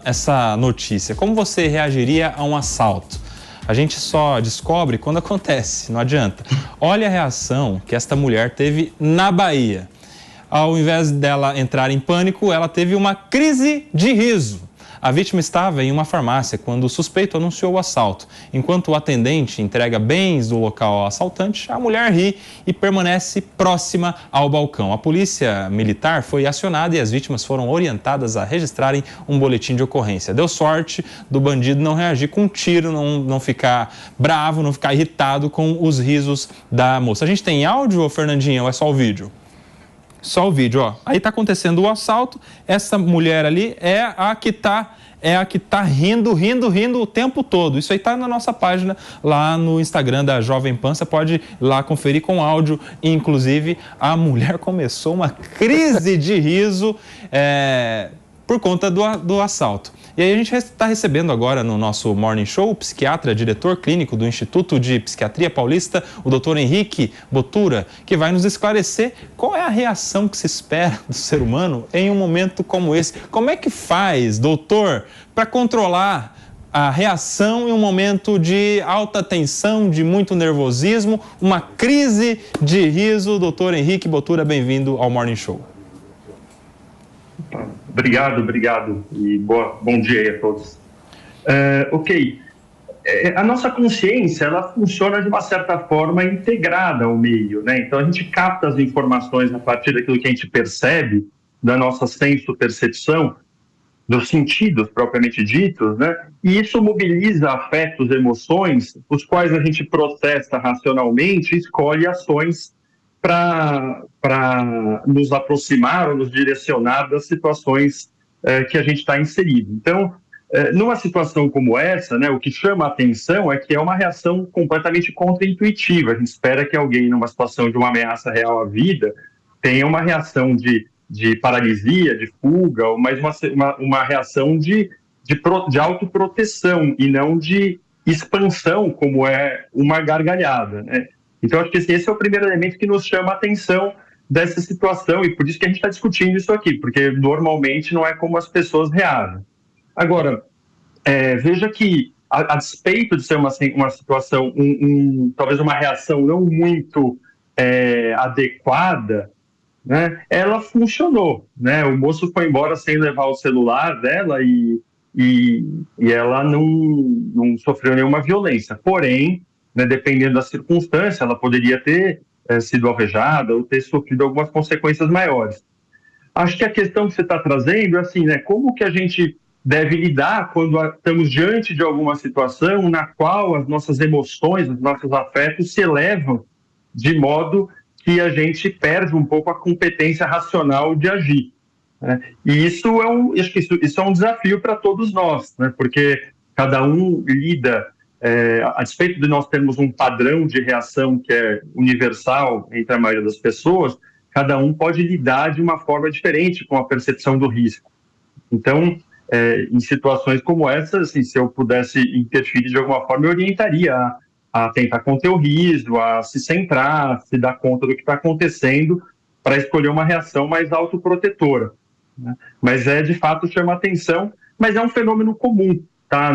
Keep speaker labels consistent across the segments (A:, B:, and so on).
A: essa notícia? Como você reagiria a um assalto? A gente só descobre quando acontece, não adianta. Olha a reação que esta mulher teve na Bahia. Ao invés dela entrar em pânico, ela teve uma crise de riso. A vítima estava em uma farmácia quando o suspeito anunciou o assalto. Enquanto o atendente entrega bens do local ao assaltante, a mulher ri e permanece próxima ao balcão. A polícia militar foi acionada e as vítimas foram orientadas a registrarem um boletim de ocorrência. Deu sorte do bandido não reagir com um tiro, não ficar bravo, não ficar irritado com os risos da moça. A gente tem áudio, Fernandinha, ou é só o vídeo? Só o vídeo, ó. Aí tá acontecendo o assalto, essa mulher ali é a que tá rindo o tempo todo. Isso aí tá na nossa página lá no Instagram da Jovem Pan, você pode ir lá conferir com áudio. Inclusive, a mulher começou uma crise de riso por conta do assalto. E aí a gente está recebendo agora no nosso Morning Show o psiquiatra, diretor clínico do Instituto de Psiquiatria Paulista, o Dr. Henrique Botura, que vai nos esclarecer qual é a reação que se espera do ser humano em um momento como esse. Como é que faz, doutor, para controlar a reação em um momento de alta tensão, de muito nervosismo, uma crise de riso? Dr. Henrique Botura, bem-vindo ao Morning Show.
B: Obrigado e bom dia aí a todos. A nossa consciência, ela funciona de uma certa forma integrada ao meio, né? Então a gente capta as informações a partir daquilo que a gente percebe, da nossa senso-percepção, dos sentidos propriamente ditos, né? E isso mobiliza afetos, emoções, os quais a gente processa racionalmente e escolhe ações para nos aproximar ou nos direcionar das situações que a gente está inserido. Então, numa situação como essa, né, o que chama a atenção é que é uma reação completamente contraintuitiva. A gente espera que alguém, numa situação de uma ameaça real à vida, tenha uma reação de paralisia, de fuga, mas uma reação de autoproteção e não de expansão, como é uma gargalhada, né? Então, acho que esse é o primeiro elemento que nos chama a atenção dessa situação e por isso que a gente está discutindo isso aqui, porque normalmente não é como as pessoas reagem. Agora, veja que, a despeito de ser uma situação, talvez uma reação não muito adequada, né, ela funcionou, né? O moço foi embora sem levar o celular dela e ela não sofreu nenhuma violência. Porém, né, dependendo da circunstância, ela poderia ter sido alvejada ou ter sofrido algumas consequências maiores. Acho que a questão que você está trazendo é assim, né, como que a gente deve lidar quando estamos diante de alguma situação na qual as nossas emoções, os nossos afetos se elevam de modo que a gente perde um pouco a competência racional de agir, né? E isso acho que isso é um desafio para todos nós, né, porque cada um lida... a despeito de nós termos um padrão de reação que é universal entre a maioria das pessoas, cada um pode lidar de uma forma diferente com a percepção do risco. Então, em situações como essa, assim, se eu pudesse interferir de alguma forma, eu orientaria a tentar conter o riso, a se centrar, a se dar conta do que está acontecendo para escolher uma reação mais autoprotetora, né? Mas de fato, chama atenção, mas é um fenômeno comum. Tá?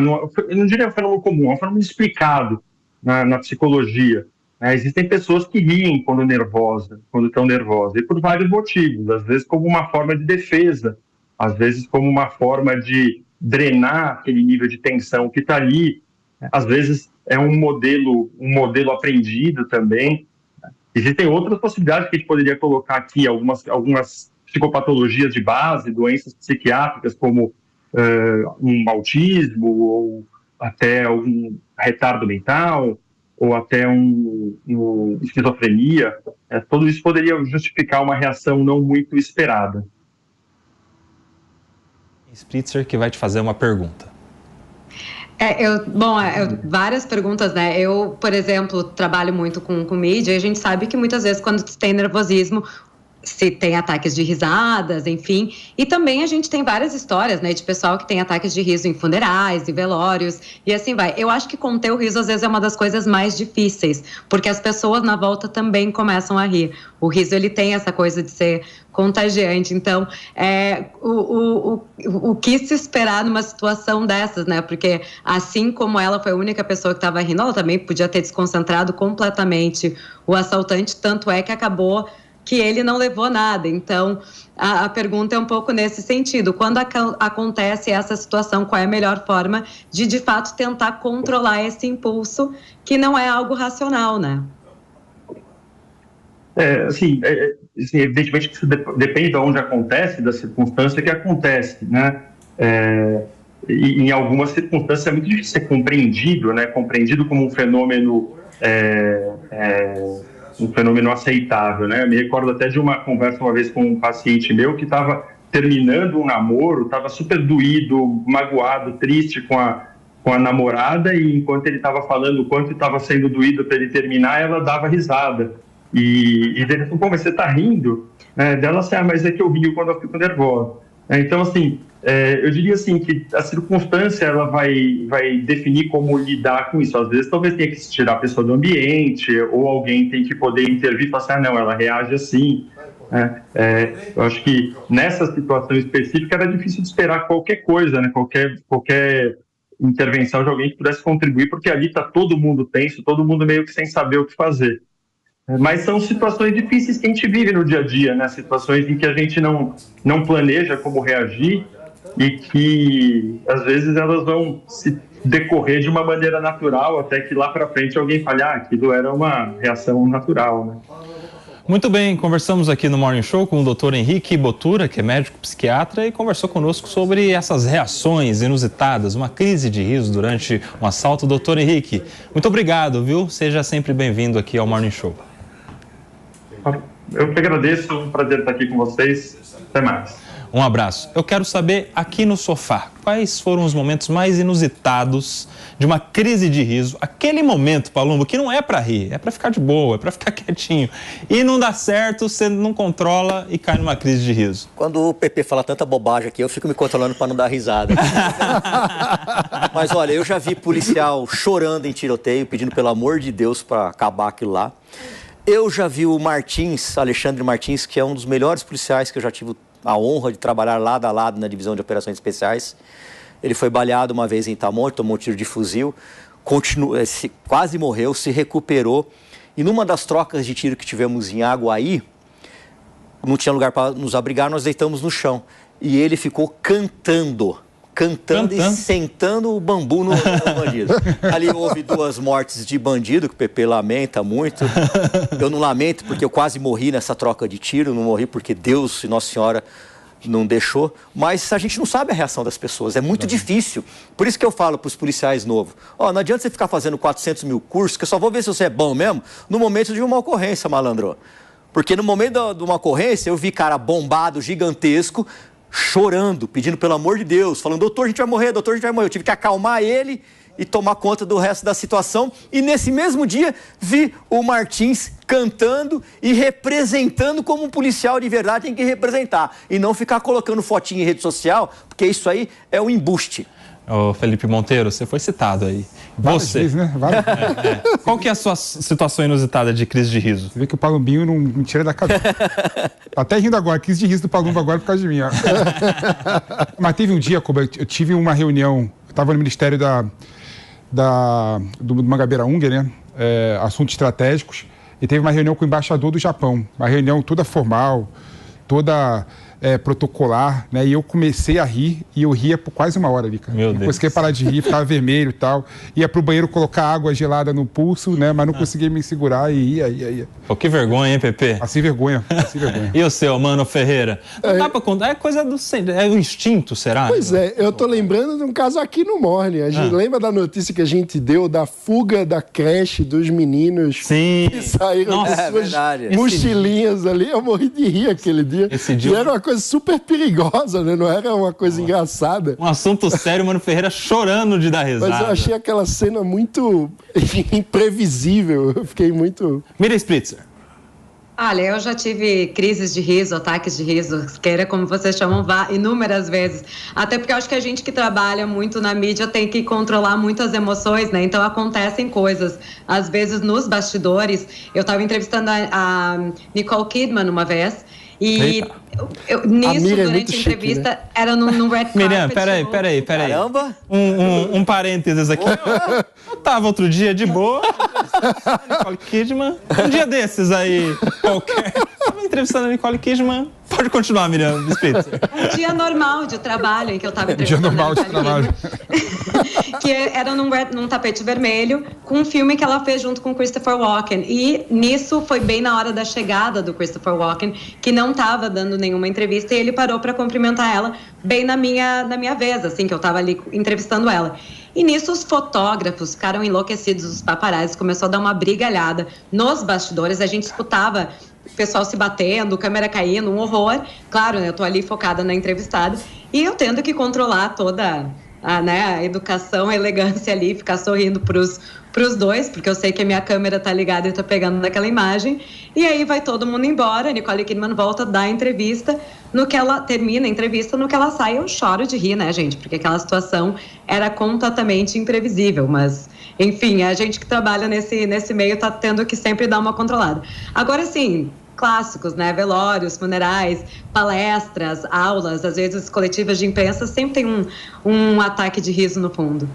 B: Eu não diria um fenômeno comum, é um fenômeno explicado na psicologia. Existem pessoas que riem quando estão nervosas, e por vários motivos, às vezes como uma forma de defesa, às vezes como uma forma de drenar aquele nível de tensão que está ali, às vezes é um modelo aprendido também. Existem outras possibilidades que a gente poderia colocar aqui, algumas psicopatologias de base, doenças psiquiátricas como um autismo, ou até um retardo mental, ou até uma esquizofrenia. Tudo isso poderia justificar uma reação não muito esperada.
A: Spritzer, que vai te fazer uma pergunta.
C: Várias perguntas, né? Eu, por exemplo, trabalho muito com mídia e a gente sabe que muitas vezes quando tem nervosismo, se tem ataques de risadas, enfim. E também a gente tem várias histórias, né, de pessoal que tem ataques de riso em funerais, em velórios, e assim vai. Eu acho que conter o riso, às vezes, é uma das coisas mais difíceis, porque as pessoas na volta também começam a rir. O riso, ele tem essa coisa de ser contagiante. Então, o que se esperar numa situação dessas, né? Porque assim como ela foi a única pessoa que estava rindo, ela também podia ter desconcentrado completamente o assaltante, tanto é que acabou que ele não levou nada. Então, a pergunta é um pouco nesse sentido. Quando acontece essa situação, qual é a melhor forma de fato, tentar controlar esse impulso, que não é algo racional, né?
B: Evidentemente que isso depende de onde acontece, da circunstância que acontece, né? E em algumas circunstâncias é muito difícil ser compreendido, né? Compreendido como um fenômeno aceitável, né? Eu me recordo até de uma conversa uma vez com um paciente meu que estava terminando um namoro, estava super doído, magoado, triste com a namorada, e enquanto ele estava falando o quanto estava sendo doído para ele terminar, ela dava risada. E ele falou, pô, mas você está rindo? Dela assim, mas é que eu rio quando eu fico nervosa. Então, assim, eu diria assim que a circunstância ela vai definir como lidar com isso. Às vezes, talvez tenha que tirar a pessoa do ambiente, ou alguém tem que poder intervir e falar assim, não, ela reage assim. Eu acho que nessa situação específica era difícil de esperar qualquer coisa, né? Qualquer intervenção de alguém que pudesse contribuir, porque ali está todo mundo tenso, todo mundo meio que sem saber o que fazer. Mas são situações difíceis que a gente vive no dia a dia, né? Situações em que a gente não planeja como reagir e que, às vezes, elas vão se decorrer de uma maneira natural, até que lá para frente alguém fale, aquilo era uma reação natural, né?
A: Muito bem, conversamos aqui no Morning Show com o Dr. Henrique Botura, que é médico psiquiatra, e conversou conosco sobre essas reações inusitadas, uma crise de riso durante um assalto. Dr. Henrique, muito obrigado, viu? Seja sempre bem-vindo aqui ao Morning Show.
B: Eu que agradeço, um prazer estar aqui com vocês. Até mais.
A: Um abraço. Eu quero saber, aqui no sofá, quais foram os momentos mais inusitados de uma crise de riso? Aquele momento, Palumbo, que não é para rir, é para ficar de boa, é para ficar quietinho. E não dá certo, você não controla e cai numa crise de riso.
D: Quando o PP fala tanta bobagem aqui, eu fico me controlando para não dar risada. Mas olha, eu já vi policial chorando em tiroteio, pedindo pelo amor de Deus para acabar aquilo lá. Eu já vi o Alexandre Martins, que é um dos melhores policiais que eu já tive a honra de trabalhar lado a lado na divisão de operações especiais. Ele foi baleado uma vez em Itamonte, tomou um tiro de fuzil, quase morreu, se recuperou. E numa das trocas de tiro que tivemos em Aguaí, não tinha lugar para nos abrigar, nós deitamos no chão. E ele ficou cantando e sentando o bambu no bandido. Ali houve 2 mortes de bandido, que o PP lamenta muito. Eu não lamento porque eu quase morri nessa troca de tiro, não morri porque Deus e Nossa Senhora não deixou. Mas a gente não sabe a reação das pessoas, é muito difícil. Por isso que eu falo para os policiais novos, não adianta você ficar fazendo 400 mil cursos, que eu só vou ver se você é bom mesmo no momento de uma ocorrência, malandro. Porque no momento de uma ocorrência, eu vi cara bombado, gigantesco, chorando, pedindo pelo amor de Deus, falando, doutor, a gente vai morrer, doutor, a gente vai morrer. Eu tive que acalmar ele e tomar conta do resto da situação. E nesse mesmo dia, vi o Martins cantando e representando como um policial de verdade tem que representar. E não ficar colocando fotinho em rede social, porque isso aí é um embuste.
A: Ô, Felipe Monteiro, você foi citado aí. Você.
E: Vezes, né?
A: Qual que é a sua situação inusitada de crise de riso?
E: Você vê que o Palumbinho não me tira da cabeça. Tá até rindo agora, crise de riso do Palumbo agora por causa de mim. Ó. Mas teve um dia, Koba, eu tive uma reunião, eu estava no Ministério do Mangabeira Unger, né? Assuntos estratégicos, e teve uma reunião com o embaixador do Japão. Uma reunião toda formal, toda protocolar, né? E eu comecei a rir, e eu ria por quase uma hora ali, cara.
A: Meu
E: não
A: Deus.
E: conseguia parar de rir, ficava vermelho e tal. Ia pro banheiro colocar água gelada no pulso, né? Mas não conseguia me segurar e ia.
A: Pô, que vergonha, hein, Pepe?
E: Passei vergonha.
A: E o seu, Mano Ferreira? Não dá pra contar, é coisa do... É o instinto, será?
F: Pois é, eu tô lembrando de um caso aqui no Morning. A gente lembra da notícia que a gente deu da fuga da creche dos meninos
A: Sim.
F: que saíram com suas mochilinhas ali? Eu morri de rir aquele dia.
A: Esse dia...
F: E era uma coisa super perigosa, né? Não era uma coisa engraçada.
A: Um assunto sério, Mano Ferreira chorando de dar risada.
F: Mas eu achei aquela cena muito imprevisível. Eu fiquei muito...
A: Miriam Spritzer.
C: Olha, eu já tive crises de riso, ataques de riso, queira como vocês chamam, inúmeras vezes. Até porque eu acho que a gente que trabalha muito na mídia tem que controlar muitas emoções, né? Então acontecem coisas, às vezes nos bastidores. Eu estava entrevistando a Nicole Kidman uma vez e nisso, durante a entrevista, chique, né? Era num red carpet.
A: Miriam, peraí.
D: Caramba!
A: Um parênteses aqui. Eu tava outro dia de boa, Nicole Kidman. Um dia desses aí, qualquer. Tava entrevistando a Nicole Kidman. Pode continuar, Miriam Spitzer.
C: Um dia normal de trabalho em que eu tava entrevistando.
E: Dia normal de trabalho.
C: Que era num tapete vermelho, com um filme que ela fez junto com Christopher Walken. E nisso foi bem na hora da chegada do Christopher Walken, que não tava dando nenhuma entrevista, e ele parou para cumprimentar ela bem na minha vez, assim, que eu tava ali entrevistando ela. E nisso os fotógrafos ficaram enlouquecidos, os paparazzis, começou a dar uma brigalhada nos bastidores, a gente escutava o pessoal se batendo, câmera caindo, um horror. Claro, né, eu tô ali focada na entrevistada e eu tendo que controlar toda a educação, a elegância ali, ficar sorrindo pros dois, porque eu sei que a minha câmera tá ligada e tá pegando naquela imagem. E aí vai todo mundo embora, a Nicole Kidman volta a dar a entrevista. No que ela termina a entrevista, no que ela sai, eu choro de rir, né, gente? Porque aquela situação era completamente imprevisível, mas, enfim, a gente que trabalha nesse meio tá tendo que sempre dar uma controlada. Agora, sim, clássicos, né? Velórios, funerais, palestras, aulas, às vezes coletivas de imprensa, sempre tem um ataque de riso no fundo.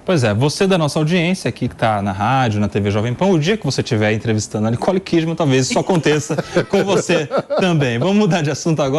A: Pois é, você da nossa audiência aqui que está na rádio, na TV Jovem Pan, o dia que você estiver entrevistando a Nicole Kidman, talvez isso aconteça com você também. Vamos mudar de assunto agora.